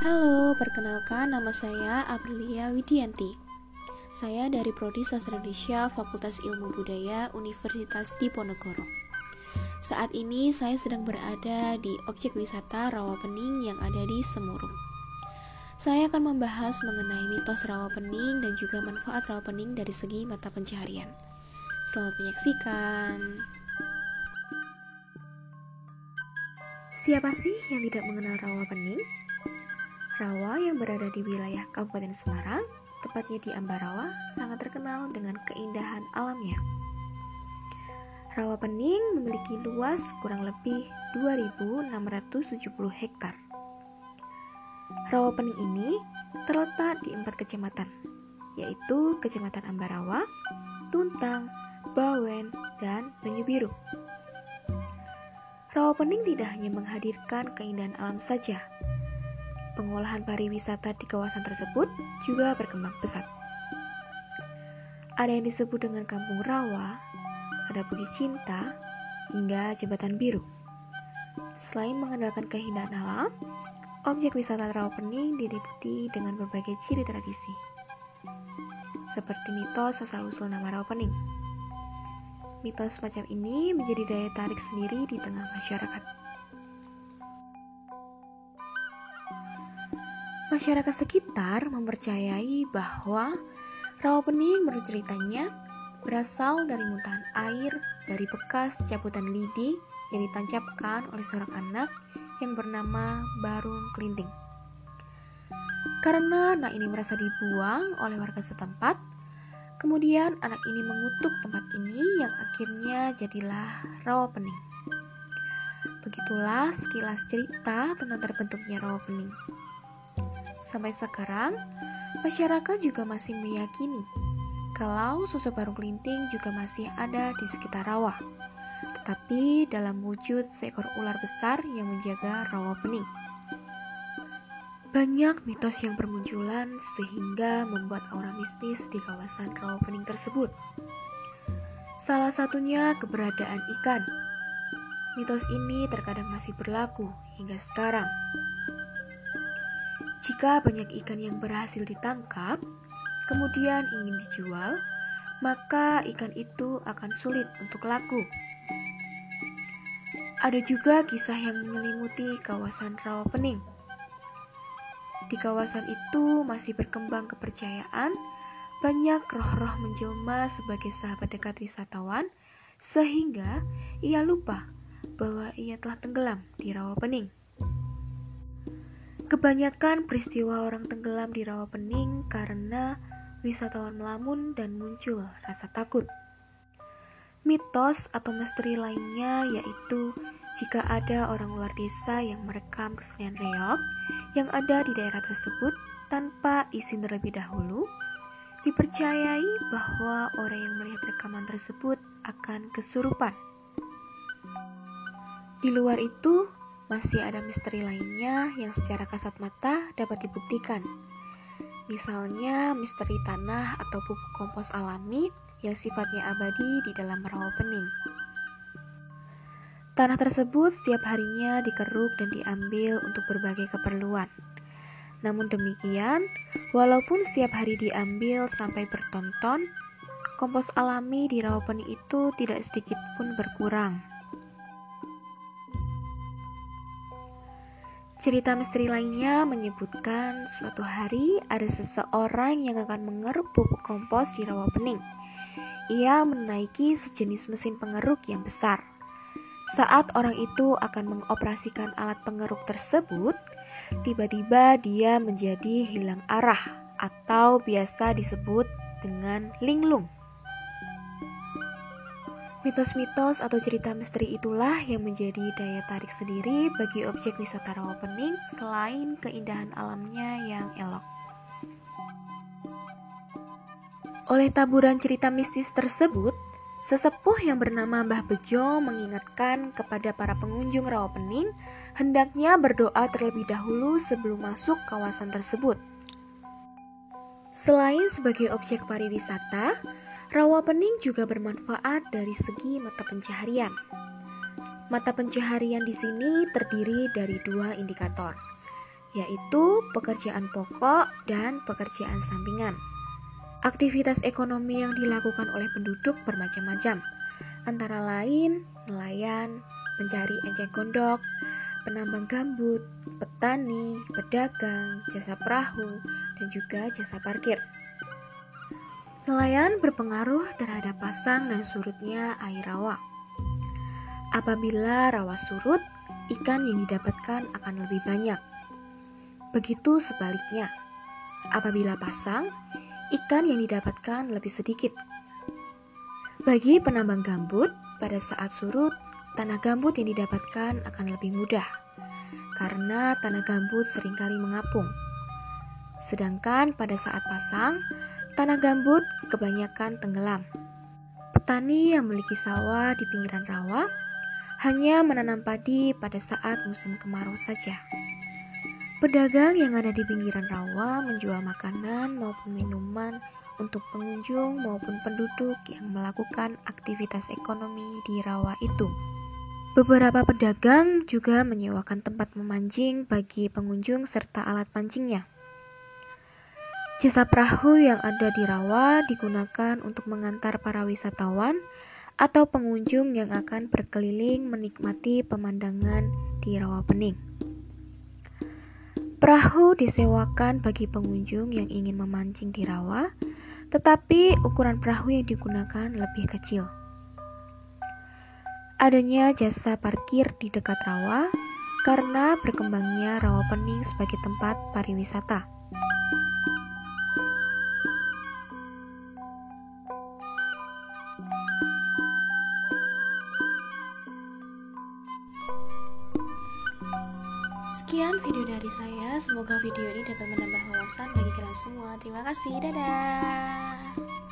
Halo, perkenalkan nama saya Aprilia Widianti. Saya dari Prodi Sastra Indonesia Fakultas Ilmu Budaya Universitas Diponegoro. Saat ini saya sedang berada di objek wisata Rawapening yang ada di Semeru. Saya akan membahas mengenai mitos Rawapening dan juga manfaat Rawapening dari segi mata pencaharian. Selamat menyaksikan. Siapa sih yang tidak mengenal Rawapening? Rawa yang berada di wilayah Kabupaten Semarang, tepatnya di Ambarawa, sangat terkenal dengan keindahan alamnya. Rawapening memiliki luas kurang lebih 2.670 hektar. Rawapening ini terletak di 4 kecamatan, yaitu Kecamatan Ambarawa, Tuntang, Bawen, dan Banyu-Biru. Rawapening tidak hanya menghadirkan keindahan alam saja. Pengolahan pariwisata di kawasan tersebut juga berkembang pesat. Ada yang disebut dengan Kampung Rawa, ada Bukit Cinta, hingga Jembatan Biru. Selain mengandalkan keindahan alam, objek wisata Rawapening diliputi dengan berbagai ciri tradisi, seperti mitos asal-usul nama Rawapening. Mitos semacam ini menjadi daya tarik sendiri di tengah masyarakat. Masyarakat sekitar mempercayai bahwa Rawapening menurut ceritanya berasal dari muntahan air dari bekas cabutan lidi yang ditancapkan oleh seorang anak yang bernama Barung Kelinting. Karena anak ini merasa dibuang oleh warga setempat, kemudian anak ini mengutuk tempat ini yang akhirnya jadilah Rawapening. Begitulah sekilas cerita tentang terbentuknya Rawapening. Sampai sekarang, masyarakat juga masih meyakini kalau sosok Barung Kelinting juga masih ada di sekitar rawa, tetapi dalam wujud seekor ular besar yang menjaga Rawapening. Banyak mitos yang bermunculan sehingga membuat aura mistis di kawasan Rawapening tersebut. Salah satunya keberadaan ikan. Mitos ini terkadang masih berlaku hingga sekarang. Jika banyak ikan yang berhasil ditangkap, kemudian ingin dijual, maka ikan itu akan sulit untuk laku. Ada juga kisah yang menyelimuti kawasan Rawapening. Di kawasan itu masih berkembang kepercayaan, banyak roh-roh menjelma sebagai sahabat dekat wisatawan, sehingga ia lupa bahwa ia telah tenggelam di Rawapening. Kebanyakan peristiwa orang tenggelam di Rawapening karena wisatawan melamun dan muncul rasa takut. Mitos atau misteri lainnya yaitu jika ada orang luar desa yang merekam kesenian reog yang ada di daerah tersebut tanpa izin terlebih dahulu, dipercayai bahwa orang yang melihat rekaman tersebut akan kesurupan. Di luar itu, masih ada misteri lainnya yang secara kasat mata dapat dibuktikan. Misalnya misteri tanah atau pupuk kompos alami yang sifatnya abadi di dalam Rawapening. Tanah tersebut setiap harinya dikeruk dan diambil untuk berbagai keperluan. Namun demikian, walaupun setiap hari diambil sampai bertonton, kompos alami di Rawapening itu tidak sedikit pun berkurang. Cerita misteri lainnya menyebutkan suatu hari ada seseorang yang akan mengeruk pupuk kompos di Rawapening. Ia menaiki sejenis mesin pengeruk yang besar. Saat orang itu akan mengoperasikan alat pengeruk tersebut, tiba-tiba dia menjadi hilang arah atau biasa disebut dengan linglung. Mitos-mitos atau cerita misteri itulah yang menjadi daya tarik sendiri bagi objek wisata Rawapening selain keindahan alamnya yang elok. Oleh taburan cerita mistis tersebut, sesepuh yang bernama Mbah Bejo mengingatkan kepada para pengunjung Rawapening hendaknya berdoa terlebih dahulu sebelum masuk kawasan tersebut. Selain sebagai objek pariwisata, Rawapening juga bermanfaat dari segi mata pencaharian. Mata pencaharian di sini terdiri dari 2 indikator, yaitu pekerjaan pokok dan pekerjaan sampingan. Aktivitas ekonomi yang dilakukan oleh penduduk bermacam-macam, antara lain nelayan, pencari enceng gondok, penambang gambut, petani, pedagang, jasa perahu, dan juga jasa parkir. Nelayan berpengaruh terhadap pasang dan surutnya air rawa. Apabila rawa surut, ikan yang didapatkan akan lebih banyak. Begitu sebaliknya, apabila pasang, ikan yang didapatkan lebih sedikit. Bagi penambang gambut, pada saat surut, tanah gambut yang didapatkan akan lebih mudah, karena tanah gambut seringkali mengapung. Sedangkan pada saat pasang, tanah gambut kebanyakan tenggelam. Petani yang memiliki sawah di pinggiran rawa hanya menanam padi pada saat musim kemarau saja. Pedagang yang ada di pinggiran rawa menjual makanan maupun minuman untuk pengunjung maupun penduduk yang melakukan aktivitas ekonomi di rawa itu. Beberapa pedagang juga menyewakan tempat memancing bagi pengunjung serta alat pancingnya. Jasa perahu yang ada di rawa digunakan untuk mengantar para wisatawan atau pengunjung yang akan berkeliling menikmati pemandangan di Rawa Pening. Perahu disewakan bagi pengunjung yang ingin memancing di rawa, tetapi ukuran perahu yang digunakan lebih kecil. Adanya jasa parkir di dekat rawa karena berkembangnya Rawa Pening sebagai tempat pariwisata. Sekian video dari saya, semoga video ini dapat menambah wawasan bagi kalian semua. Terima kasih, dadah.